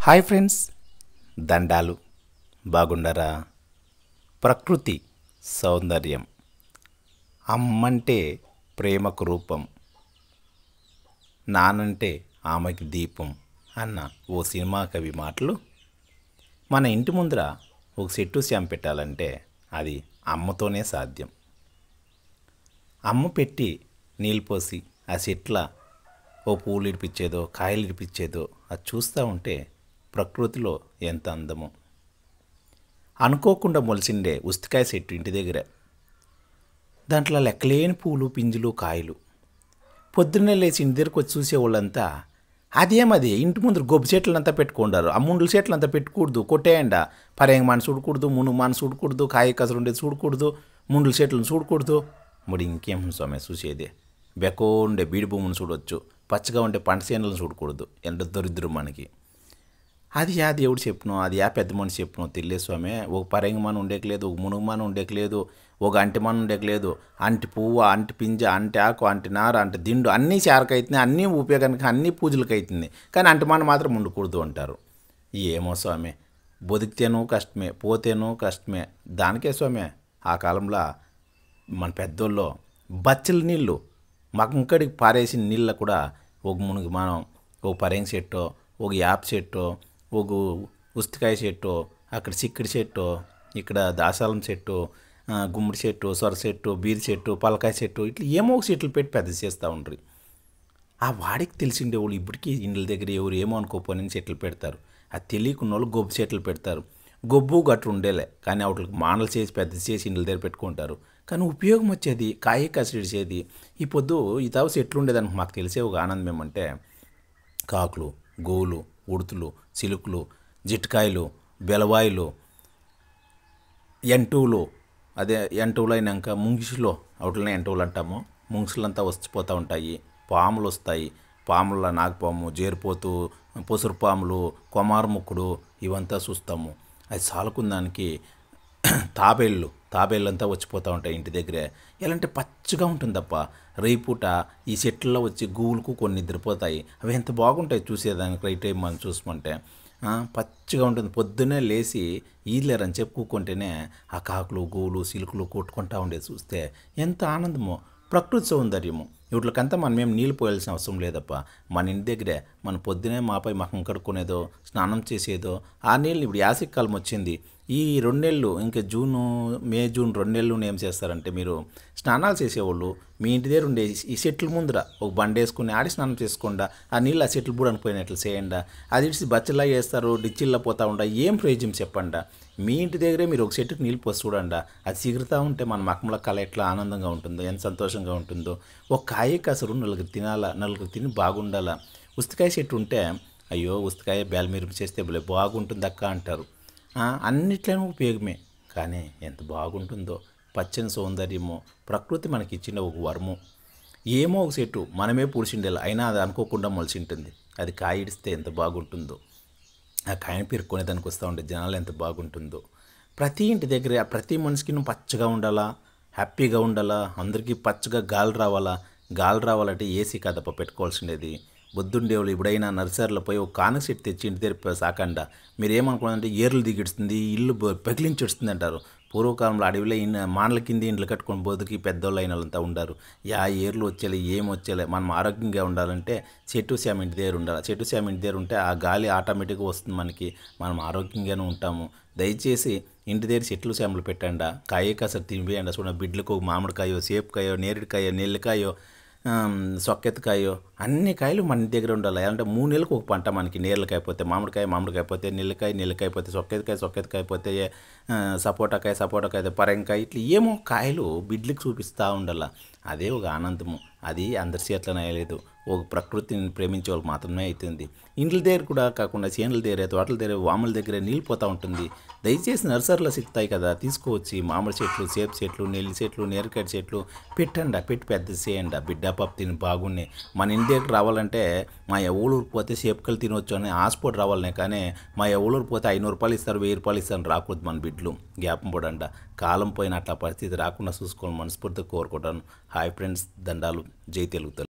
Hi friends, దండాలు బాగుండరా? ప్రకృతి సౌందర్యం, అమ్మంటే ప్రేమకు రూపం, నానంటే ఆమెకి దీపం అన్న ఓ సినిమా కవి మాటలు మన ఇంటి ముందర ఒక చెట్టు చేమ పెట్టాలంటే అది అమ్మతోనే సాధ్యం. అమ్మ పెట్టి నీళ్ళు పోసి ఆ చెట్ల ఓ పూలు ఇడిపించేదో కాయలు ఇడిపించేదో అది చూస్తూ ఉంటే ప్రకృతిలో ఎంత అందమో. అనుకోకుండా మొలిసిండే ఉస్తికాయ చెట్టు ఇంటి దగ్గర, దాంట్లో లెక్కలేని పూలు పింజులు కాయలు. పొద్దున్నే లేచి ఇంటి దగ్గరకు వచ్చి చూసేవాళ్ళంతా అదేమది ఇంటి ముందు గొబ్బు చెట్లంతా పెట్టుకుంటారు, ఆ ముండ్ల చెట్లంతా పెట్టుకూడదు, కొట్టేయండ, పరేంగ మన చూడకూడదు, మునుగు మన చూడకూడదు, కాయ కసరు ఉండేది చూడకూడదు, ముండ్ల చెట్లను చూడకూడదు. మరి ఇంకేం స్వామి చూసేది? బెక్కో ఉండే బీడి భూములను చూడవచ్చు, పచ్చగా ఉండే పంట చేనులను చూడకూడదు. ఎంత దరిద్రం మనకి. అది యా దేవుడు చెప్పినో, అది యా పెద్ద మనిషి చెప్పినో తెలియదు స్వామి. ఒక పరంగమాన ఉండేకలేదు, ఒక మునుగుమాన ఉండేకలేదు, ఒక అంటిమాన ఉండేకలేదు. అంటి పువ్వు, అంటి పింజ, అంటి ఆకు, అంటి నార, అంటి దిండు అన్నీ చారకైతున్నాయి, అన్నీ ఉపయోగానికి, అన్నీ పూజలకు అవుతుంది. కానీ అంటిమాన మాత్రం ఉండకూడదు అంటారు. ఏమో స్వామి, బతికితేనూ కష్టమే, పోతేనూ కష్టమే. దానికే స్వామి ఆ కాలంలో మన పెద్దోళ్ళు బచ్చల నీళ్ళు మకంకడికి పారేసిన నీళ్ళ కూడా ఒక మునుగు మనం ఒక పరేంగ చెట్టో, ఒక యాప చెట్టో, ఒక ఉస్తికాయ చెట్టు, అక్కడ చిక్కుడు చెట్టు, ఇక్కడ దాసాలం చెట్టు, గుమ్మడి చెట్టు, సొర చెట్టు, బీరి చెట్టు, పలకాయ చెట్టు, ఇట్లా ఏమో ఒక చెట్లు పెట్టి పెద్ద చేస్తూ ఉంటారు. ఆ వాడికి తెలిసిండే వాళ్ళు ఇప్పటికీ ఇండ్ల దగ్గర ఎవరు ఏమో అనుకోపోని చెట్లు పెడతారు. అది తెలియకున్న వాళ్ళు గొబ్బు చెట్లు పెడతారు. గొబ్బు గట్టు ఉండేలే, కానీ వాటికి మానలు చేసి పెద్ద చేసి ఇండ్ల దగ్గర పెట్టుకుంటారు. కానీ ఉపయోగం వచ్చేది, కాయ కసిడిచేది. ఈ పొద్దు ఈ తావు చెట్లు ఉండేదానికి మాకు తెలిసే ఒక ఆనందం ఏమంటే కాకులు, గోవులు, ఉడుతులు, చిలుకలు, జిట్కాయలు, బెలవాయిలు, ఎంటువులు, అదే ఎంటువులు అయినాక ముంగిసులు, వాటిని ఎంటువులు అంటాము. ముంగిసులంతా వచ్చిపోతూ ఉంటాయి. పాములు వస్తాయి, పాముల నాగపాము, జేరిపోతు, పొసురు పాములు, కొమారముక్కుడు ఇవంతా చూస్తాము. అది సాలుకుందానికి తాబేళ్ళంతా వచ్చిపోతూ ఉంటాయి ఇంటి దగ్గరే. ఎలాంటి పచ్చగా ఉంటుంది తప్ప రేపూట ఈ చెట్లలో వచ్చి గూళ్ళకు కొన్ని నిద్రపోతాయి. అవి ఎంత బాగుంటాయి చూసేదానికి. రైట్ టైం మనం చూసుకుంటే పచ్చగా ఉంటుంది. పొద్దున్నే లేచి ఈలేరని చెప్పుకుంటేనే ఆ కాకులు, గోవులు, సిలుకులు కొట్టుకుంటూ ఉండేది చూస్తే ఎంత ఆనందమో. ప్రకృతి సౌందర్యము. వీటికంతా మనం ఏం నీళ్ళు పోయాల్సిన అవసరం లేదప్ప. మన ఇంటి దగ్గరే మన పొద్దునే మాపై మకం కడుక్కునేదో, స్నానం చేసేదో ఆ నీళ్ళు. ఇప్పుడు యాసవి కాలం వచ్చింది, ఈ 2 నెలలు ఇంకా మే జూన్ 2 నెలలు ఏం చేస్తారంటే మీరు స్నానాలు చేసేవాళ్ళు మీ ఇంటి దగ్గర ఉండే ఈ చెట్ల ముందర ఒక బండి వేసుకుని ఆడి స్నానం చేసుకోండా, ఆ నీళ్ళు ఆ చెట్లు బుడని పోయినట్లు చేయండా. అది ఇడిచి బచ్చలా చేస్తారు, డిచ్చిల్లా పోతూ ఉండ. ఏం ప్రయోజనం చెప్పండా? మీ ఇంటి దగ్గరే మీరు ఒక చెట్టుకి నీళ్ళు పోసి చూడండి. అది చిగురుతూ ఉంటే మన మకముల కళ ఎట్లా ఆనందంగా ఉంటుందో, ఎంత సంతోషంగా ఉంటుందో. ఒక కాయ కసరు నలుగురు తినాలా, నలుగురు తిని బాగుండాలా. ఉస్తికాయ చెట్టు ఉంటే అయ్యో ఉస్తికాయ బేలమిరపు చేస్తే బాగుంటుంది అక్క అంటారు. అన్నిట్లోనూ ఉపయోగమే. కానీ ఎంత బాగుంటుందో పచ్చని సౌందర్యము. ప్రకృతి మనకి ఇచ్చిన ఒక వరము. ఏమో ఒక చెట్టు మనమే పూడ్చిండేలా, అయినా అది అనుకోకుండా మొలిచింటుంది. అది కాయ ఇడిస్తే ఎంత బాగుంటుందో. ఆ కాయను పెరుక్కునేదానికి వస్తూ ఉండే జనాలు ఎంత బాగుంటుందో. ప్రతి ఇంటి దగ్గర ప్రతి మనిషికి పచ్చగా ఉండాలా, హ్యాపీగా ఉండాలా, అందరికీ పచ్చగా గాలి రావాలా. గాలి రావాలంటే ఏసీ కదప పెట్టుకోవాల్సిండేది. బొద్దుండేవాళ్ళు ఇప్పుడైనా నర్సరీలో పోయి ఒక కానక చెట్టు తెచ్చి ఇంటి దగ్గర సాకండా. మీరు ఏమనుకున్నారంటే ఏర్లు దిగిడుస్తుంది, ఇల్లు పగిలించిడుస్తుంది అంటారు. పూర్వకాలంలో అడవిలో మానల కింద ఇండ్లు కట్టుకొని బతుకి పెద్దోళ్ళు అయిన వాళ్ళంతా ఉండారు. ఏర్లు వచ్చేలే ఏం వచ్చేలే. మనం ఆరోగ్యంగా ఉండాలంటే చెట్టు చేమ ఇంటి దగ్గర ఉండాలి. చెట్టు చేమ ఇంటి దగ్గర ఉంటే ఆ గాలి ఆటోమేటిక్గా వస్తుంది మనకి, మనం ఆరోగ్యంగానే ఉంటాము. దయచేసి ఇంటి దగ్గర చెట్లు చేమలు పెట్టండా, కాయ కాసరి తినిపోయండి. చూడండి, బిడ్డలకు మామిడికాయో, సేపుకాయో, నేరేడుకాయో, నెల్లికాయో, సొక్కెత్తకాయో అన్ని కాయలు మన ఇంటి దగ్గర ఉండాలి. అంటే 3 నెలలకు ఒక పంట మనకి. నేర్లకాయ పోతే మామిడికాయ పోతే నెల్లికాయ పోతే సొక్కెత్తకాయ పోతే సపోటాకాయ పరంకాయ, ఇట్లా ఏమో కాయలు బిడ్డలకు చూపిస్తూ ఉండాలి. అదే ఒక ఆనందము. అది అందరి చేట్లనే అయ్యలేదు, ఒక ప్రకృతిని ప్రేమించే వాళ్ళకి మాత్రమే అవుతుంది. ఇండ్ల దగ్గర కూడా కాకుండా చేనుల దగ్గర, తోటల దగ్గర, వాముల దగ్గర నీళ్ళు పోతూ ఉంటుంది. దయచేసి నర్సరీలో సిక్కుతాయి కదా, తీసుకువచ్చి మామిడి చెట్లు, సేపు చెట్లు, నెల్లి చెట్లు, నేరకాయ చెట్లు పెట్టి పెద్ద చేయండి. బిడ్డ పాప తిని బాగున్నాయి. మన ఇంటి దగ్గర రావాలంటే మా ఎవలూరు పోతే సేపుకలు తినవచ్చు అని ఆశపోటు రావాలనే, కానీ మా ఎవలూరు పోతే 500 రూపాయలు ఇస్తారు, 1000 రూపాయలు ఇస్తారు రాకూడదు మన బిడ్డలు. జ్ఞాపం పడండి. కాలం పోయిన అట్లా పరిస్థితి రాకుండా చూసుకోవాలి మనస్ఫూర్తిగా కోరుకుంటాను. హాయ్ ఫ్రెండ్స్, దండాలు. జై తెలుగు.